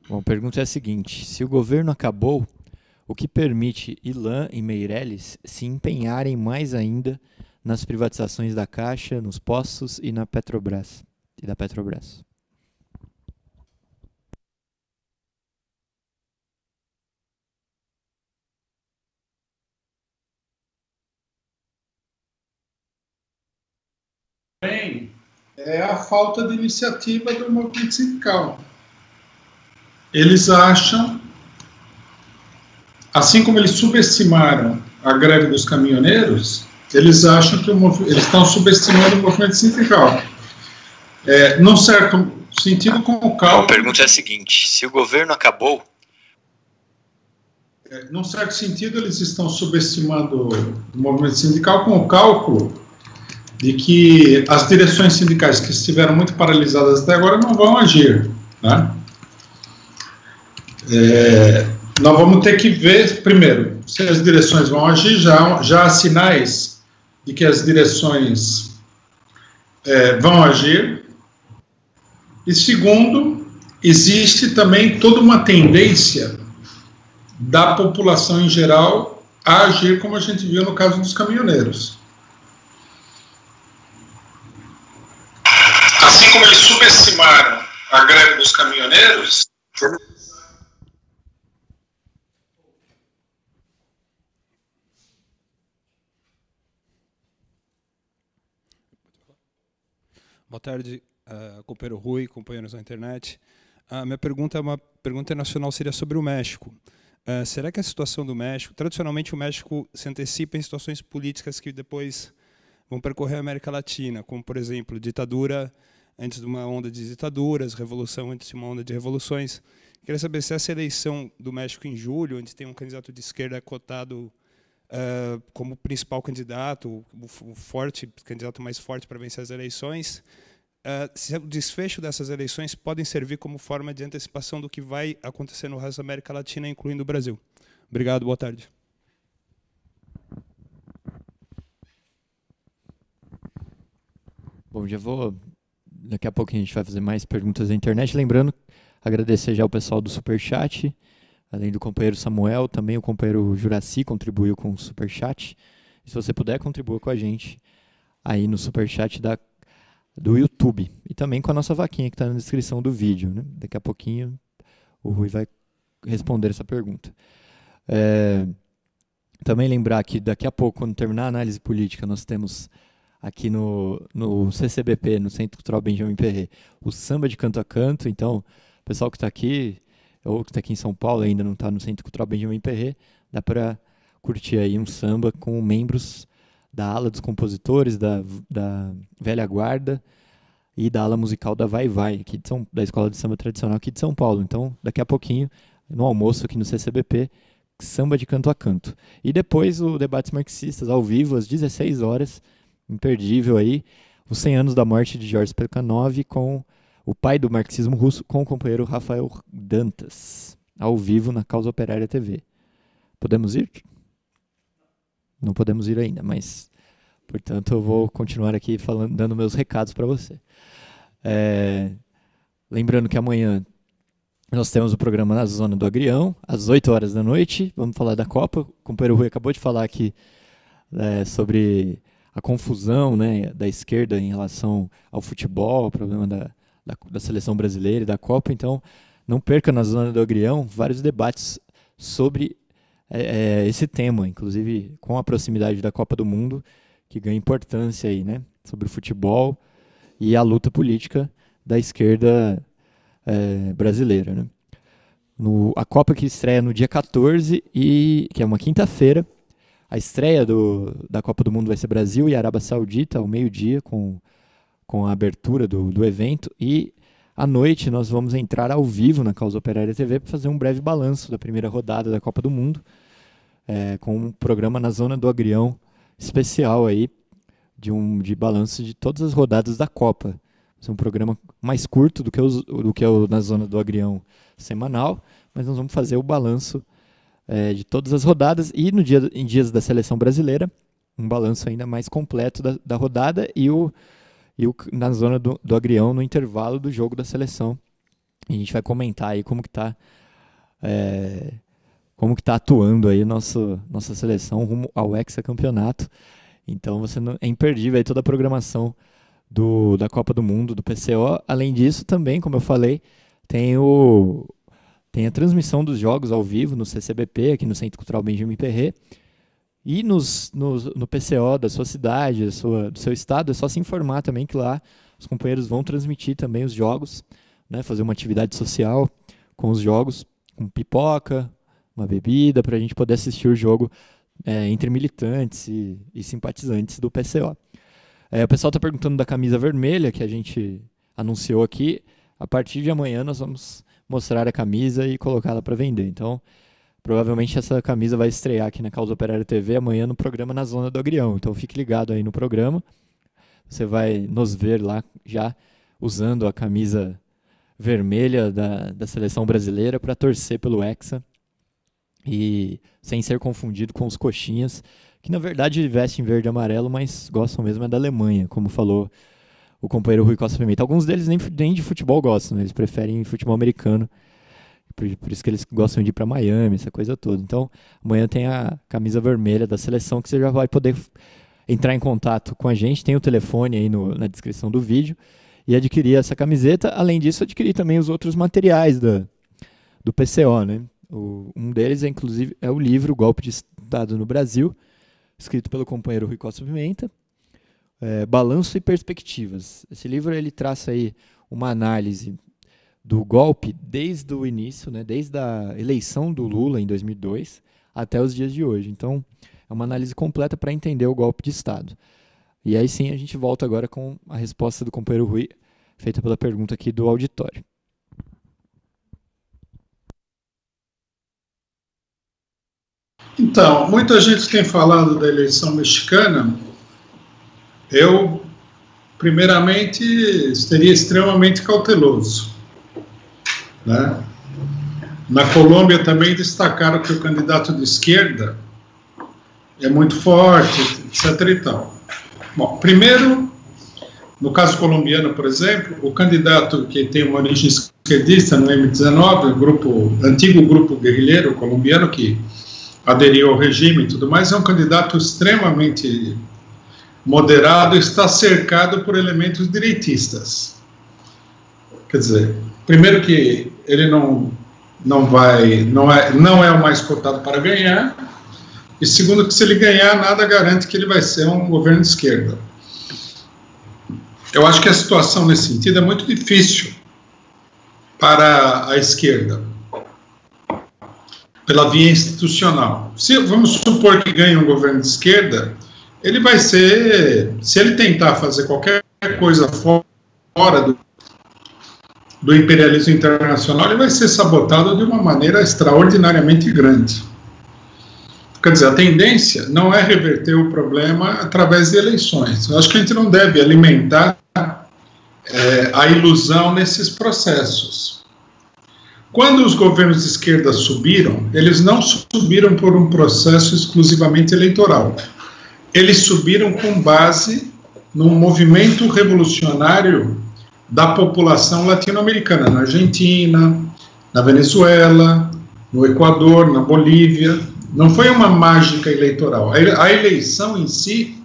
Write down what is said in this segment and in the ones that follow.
Bom, a pergunta é a seguinte: se o governo acabou, o que permite Ilan e Meirelles se empenharem mais ainda nas privatizações da Caixa, nos postos e na Petrobras e da Petrobras? Bem, é a falta de iniciativa do movimento sindical. Eles acham, assim como eles subestimaram a greve dos caminhoneiros, eles acham que eles estão subestimando o movimento sindical. Num certo sentido, com o cálculo. A pergunta é a seguinte: se o governo acabou, num certo sentido, eles estão subestimando o movimento sindical com o cálculo de que as direções sindicais que estiveram muito paralisadas até agora não vão agir, né? Nós vamos ter que ver, primeiro, se as direções vão agir. Já há sinais de que as direções vão agir. E segundo, existe também toda uma tendência da população em geral a agir como a gente viu no caso dos caminhoneiros. Assim como eles subestimaram a greve dos caminhoneiros. Boa tarde, companheiro Rui, companheiros na internet. A minha pergunta é uma pergunta nacional, seria sobre o México. Será que a situação do México, tradicionalmente o México se antecipa em situações políticas que depois vão percorrer a América Latina, como, por exemplo, ditadura antes de uma onda de ditaduras, revolução antes de uma onda de revoluções. Queria saber se essa eleição do México em julho, onde tem um candidato de esquerda cotado como principal candidato, o candidato mais forte para vencer as eleições, se o desfecho dessas eleições podem servir como forma de antecipação do que vai acontecer no resto da América Latina, incluindo o Brasil. Obrigado, boa tarde. bom, já vou. Daqui a pouco a gente vai fazer mais perguntas na internet. Lembrando, agradecer já ao pessoal do Superchat, além do companheiro Samuel, também o companheiro Juraci contribuiu com o Superchat. E se você puder, contribua com a gente aí no Superchat do YouTube. E também com a nossa vaquinha que está na descrição do vídeo, né? Daqui a pouquinho o Rui vai responder essa pergunta. Também lembrar que daqui a pouco, quando terminar a análise política, nós temos aqui no CCBP, no Centro Cultural Benjamin Perret, o samba de canto a canto. Então, o pessoal que está aqui, ou que está aqui em São Paulo ainda não está no Centro Cultural Benjamin Perret, dá para curtir aí um samba com membros da ala dos compositores, da velha guarda e da ala musical da Vai Vai, aqui da Escola de Samba Tradicional aqui de São Paulo. Então, daqui a pouquinho, no almoço aqui no CCBP, samba de canto a canto. E depois o Debates Marxistas, ao vivo, às 16 horas, imperdível aí, os 100 anos da morte de George Plekhanov com o pai do marxismo russo, com o companheiro Rafael Dantas, ao vivo na Causa Operária TV. Podemos ir? Não podemos ir ainda, mas, portanto, eu vou continuar aqui dando meus recados para você. Lembrando que amanhã nós temos o programa na Zona do Agrião, às 8 horas da noite. Vamos falar da Copa. O companheiro Rui acabou de falar aqui sobre a confusão, né, da esquerda em relação ao futebol, o problema da seleção brasileira e da Copa. Então, não perca na Zona do Agrião vários debates sobre esse tema, inclusive com a proximidade da Copa do Mundo, que ganha importância aí, né, sobre o futebol e a luta política da esquerda brasileira, né? A Copa que estreia no dia 14, que é uma quinta-feira. A estreia da Copa do Mundo vai ser Brasil e Arábia Saudita, ao meio-dia, com a abertura do evento. E à noite nós vamos entrar ao vivo na Causa Operária TV para fazer um breve balanço da primeira rodada da Copa do Mundo, com um programa na Zona do Agrião especial aí, de balanço de todas as rodadas da Copa. Vai ser um programa mais curto do que o na Zona do Agrião semanal, mas nós vamos fazer o balanço de todas as rodadas e em dias da seleção brasileira, um balanço ainda mais completo da rodada e na Zona do Agrião no intervalo do jogo da seleção A gente vai comentar aí como que tá atuando aí nossa seleção rumo ao hexacampeonato. Então é imperdível aí toda a programação da Copa do Mundo, do PCO. Além disso, também, como eu falei, tem a transmissão dos jogos ao vivo no CCBP, aqui no Centro Cultural Benjamin Perret. E no PCO da sua cidade, do seu estado, é só se informar também que lá os companheiros vão transmitir também os jogos, né, fazer uma atividade social com os jogos, com pipoca, uma bebida, para a gente poder assistir o jogo entre militantes e simpatizantes do PCO. O pessoal está perguntando da camisa vermelha que a gente anunciou aqui. A partir de amanhã nós vamos mostrar a camisa e colocá-la para vender. Então, provavelmente essa camisa vai estrear aqui na Causa Operária TV amanhã no programa Na Zona do Agrião. Então fique ligado aí no programa. Você vai nos ver lá já usando a camisa vermelha da seleção brasileira para torcer pelo Hexa. E sem ser confundido com os coxinhas, que na verdade vestem verde e amarelo, mas gostam mesmo da Alemanha, como falou o companheiro Rui Costa Pimenta. Alguns deles nem de futebol gostam, né? Eles preferem futebol americano. Por isso que eles gostam de ir para Miami, essa coisa toda. Então, amanhã tem a camisa vermelha da seleção, que você já vai poder entrar em contato com a gente. Tem o telefone aí na descrição do vídeo. E adquirir essa camiseta. Além disso, adquirir também os outros materiais do PCO, né? Um deles, inclusive, é o livro Golpe de Estado no Brasil, escrito pelo companheiro Rui Costa Pimenta. Balanço e Perspectivas. Esse livro ele traça aí uma análise do golpe desde o início, né, desde a eleição do Lula em 2002 até os dias de hoje. Então, é uma análise completa para entender o golpe de Estado. E aí sim a gente volta agora com a resposta do companheiro Rui, feita pela pergunta aqui do auditório. Então, muita gente tem falado da eleição mexicana. Eu, primeiramente, seria extremamente cauteloso, né? Na Colômbia também destacaram que o candidato de esquerda é muito forte, etc. e tal. Bom, primeiro, no caso colombiano, por exemplo, o candidato que tem uma origem esquerdista no M19, antigo grupo guerrilheiro colombiano que aderiu ao regime e tudo mais, é um candidato extremamente moderado e está cercado por elementos direitistas. Quer dizer, primeiro que ele não é o mais cotado para ganhar, e segundo que se ele ganhar, nada garante que ele vai ser um governo de esquerda. Eu acho que a situação nesse sentido é muito difícil para a esquerda, pela via institucional. Vamos supor que ganhe um governo de esquerda, ele vai ser, se ele tentar fazer qualquer coisa fora do imperialismo internacional, ele vai ser sabotado de uma maneira extraordinariamente grande. Quer dizer, a tendência não é reverter o problema através de eleições. Eu acho que a gente não deve alimentar a ilusão nesses processos. Quando os governos de esquerda subiram, eles não subiram por um processo exclusivamente eleitoral. Eles subiram com base num movimento revolucionário da população latino-americana, na Argentina, na Venezuela, no Equador, na Bolívia. Não foi uma mágica eleitoral. A eleição em si,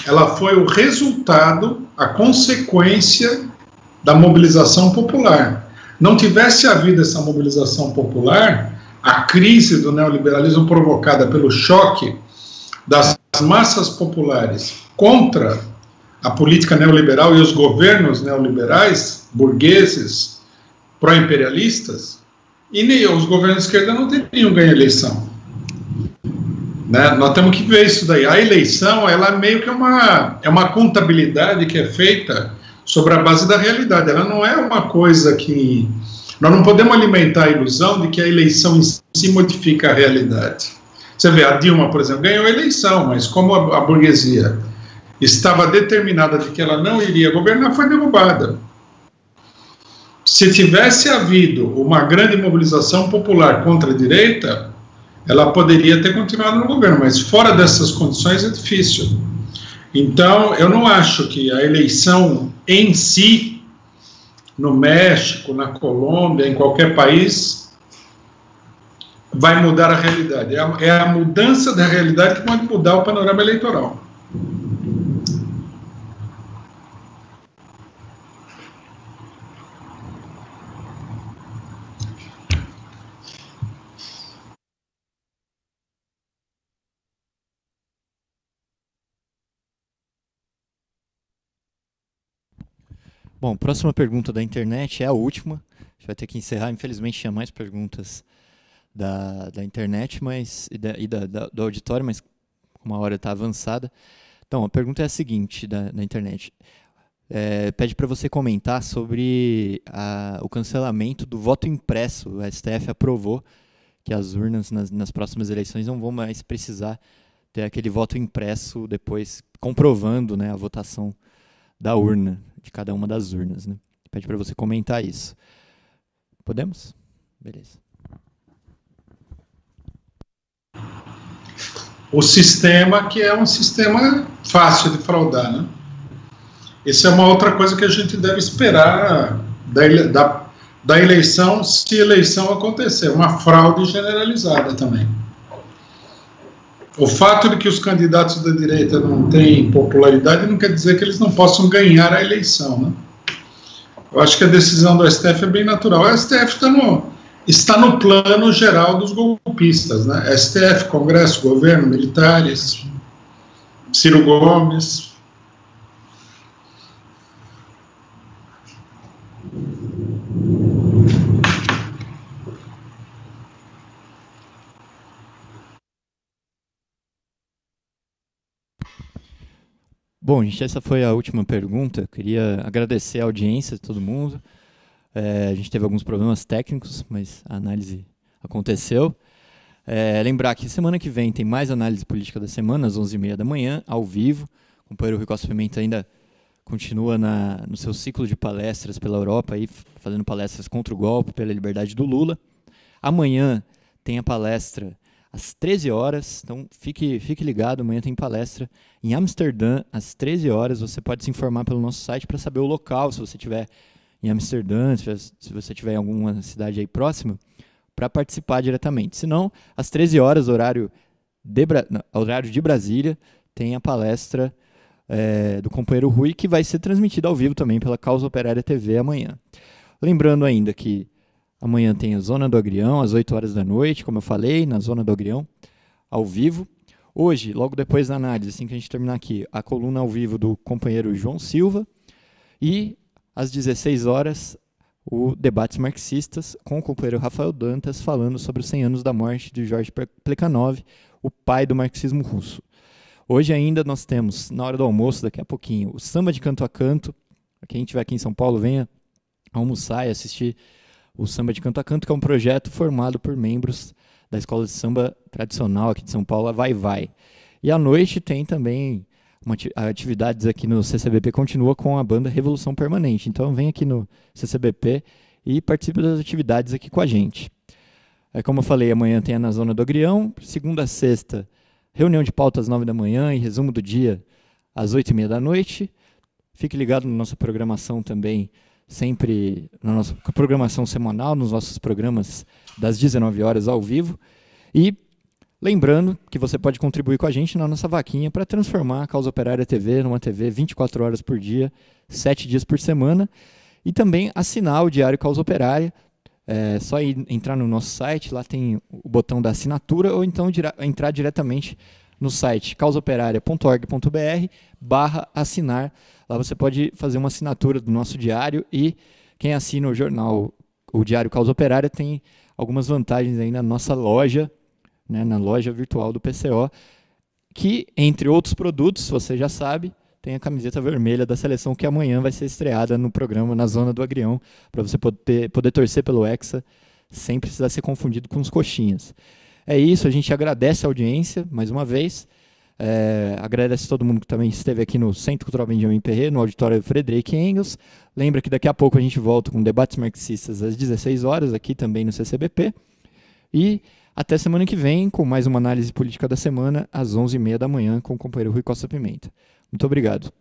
ela foi o resultado, a consequência da mobilização popular. Não tivesse havido essa mobilização popular, a crise do neoliberalismo provocada pelo choque das massas populares contra a política neoliberal e os governos neoliberais, burgueses, pró-imperialistas, e os governos de esquerda não teriam ganho a eleição. Né? Nós temos que ver isso daí. A eleição, ela meio que é uma contabilidade que é feita sobre a base da realidade. Ela não é uma coisa que... Nós não podemos alimentar a ilusão de que a eleição em si modifica a realidade. Você vê, a Dilma, por exemplo, ganhou a eleição, mas como a burguesia estava determinada de que ela não iria governar, foi derrubada. Se tivesse havido uma grande mobilização popular contra a direita, ela poderia ter continuado no governo, mas fora dessas condições é difícil. Então, eu não acho que a eleição em si no México, na Colômbia, em qualquer país, vai mudar a realidade. É a mudança da realidade que pode mudar o panorama eleitoral. Bom, próxima pergunta da internet é a última. A gente vai ter que encerrar. Infelizmente, tinha mais perguntas da internet do auditório, mas uma hora está avançada. Então, a pergunta é a seguinte da internet. Pede para você comentar sobre o cancelamento do voto impresso. O STF aprovou que as urnas nas próximas eleições não vão mais precisar ter aquele voto impresso depois comprovando, né, a votação da urna, de cada uma das urnas, né? Pede para você comentar isso. Podemos? Beleza. O sistema que é um sistema fácil de fraudar, né? Essa é uma outra coisa que a gente deve esperar da eleição, se eleição acontecer, uma fraude generalizada também. O fato de que os candidatos da direita não têm popularidade não quer dizer que eles não possam ganhar a eleição, né? Eu acho que a decisão do STF é bem natural. O STF está no plano geral dos golpistas, né? STF, Congresso, governo, militares, Ciro Gomes. Bom, gente, essa foi a última pergunta. Eu queria agradecer a audiência de todo mundo. A gente teve alguns problemas técnicos, mas a análise aconteceu. Lembrar que semana que vem tem mais análise política da semana, às 11h30 da manhã, ao vivo. O companheiro Rui Costa Pimenta ainda continua no seu ciclo de palestras pela Europa, aí, fazendo palestras contra o golpe, pela liberdade do Lula. Amanhã tem a palestra às 13 horas, então fique ligado, amanhã tem palestra em Amsterdã, às 13 horas. Você pode se informar pelo nosso site para saber o local, se você estiver em Amsterdã, se você estiver em alguma cidade aí próxima, para participar diretamente. Se não, às 13 horas, horário de Brasília, tem a palestra do companheiro Rui, que vai ser transmitida ao vivo também pela Causa Operária TV amanhã. Lembrando ainda que amanhã tem a Zona do Agrião, às 8 horas da noite, como eu falei, na Zona do Agrião, ao vivo. Hoje, logo depois da análise, assim que a gente terminar aqui, a coluna ao vivo do companheiro João Silva. E, às 16 horas, o Debates Marxistas, com o companheiro Rafael Dantas, falando sobre os 100 anos da morte de Georgy Plekhanov, o pai do marxismo russo. Hoje ainda nós temos, na hora do almoço, daqui a pouquinho, o Samba de Canto a Canto. Quem estiver aqui em São Paulo, venha almoçar e assistir o Samba de Canto a Canto, que é um projeto formado por membros da escola de samba tradicional aqui de São Paulo, a Vai Vai. E à noite tem também atividades aqui no CCBP, continua com a banda Revolução Permanente. Então vem aqui no CCBP e participe das atividades aqui com a gente. Como eu falei, amanhã tem a Na Zona do Agrião, segunda a sexta, reunião de pauta às 9 da manhã e resumo do dia às 8h30 da noite. Fique ligado na nossa programação também, sempre na nossa programação semanal, nos nossos programas das 19 horas ao vivo. E lembrando que você pode contribuir com a gente na nossa vaquinha para transformar a Causa Operária TV numa TV 24 horas por dia, 7 dias por semana. E também assinar o Diário Causa Operária. É só entrar no nosso site, lá tem o botão da assinatura, ou então entrar diretamente no site causaoperaria.org.br/assinar. Lá você pode fazer uma assinatura do nosso diário e quem assina o jornal, o Diário Causa Operária, tem algumas vantagens aí na nossa loja, né, na loja virtual do PCO, que, entre outros produtos, você já sabe, tem a camiseta vermelha da seleção que amanhã vai ser estreada no programa Na Zona do Agrião, para você poder torcer pelo Hexa sem precisar ser confundido com os coxinhas. É isso, a gente agradece a audiência, mais uma vez. Agradece a todo mundo que também esteve aqui no Centro Cultural Benjamin Perret, no auditório Frederic Engels. Lembra que daqui a pouco a gente volta com debates marxistas às 16 horas, aqui também no CCBP. E até semana que vem, com mais uma análise política da semana, às 11h30 da manhã, com o companheiro Rui Costa Pimenta. Muito obrigado.